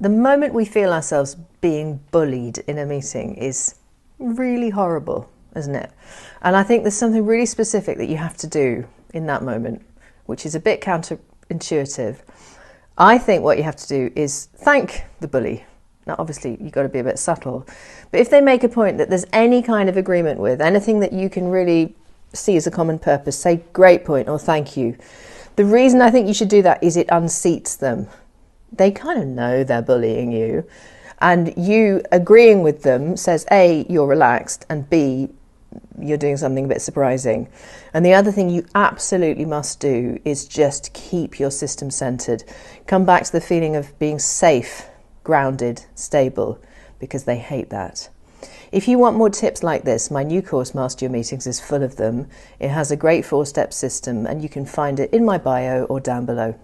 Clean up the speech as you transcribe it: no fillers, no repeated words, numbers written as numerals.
The moment we feel ourselves being bullied in a meeting is really horrible, isn't it? And I think there's something really specific that you have to do in that moment, which is a bit counterintuitive. I think what you have to do is thank the bully. Now, obviously, you've got to be a bit subtle. But if they make a point that there's any kind of agreement with, anything that you can really see as a common purpose, say, great point or thank you. The reason I think you should do that is it unseats them. They kind of know they're bullying you. And you agreeing with them says, A, you're relaxed, and B, you're doing something a bit surprising. And the other thing you absolutely must do is just keep your system centered. Come back to the feeling of being safe, grounded, stable, because they hate that. If you want more tips like this, my new course, Master Your Meetings, is full of them. It has a great 4-step system, and you can find it in my bio or down below.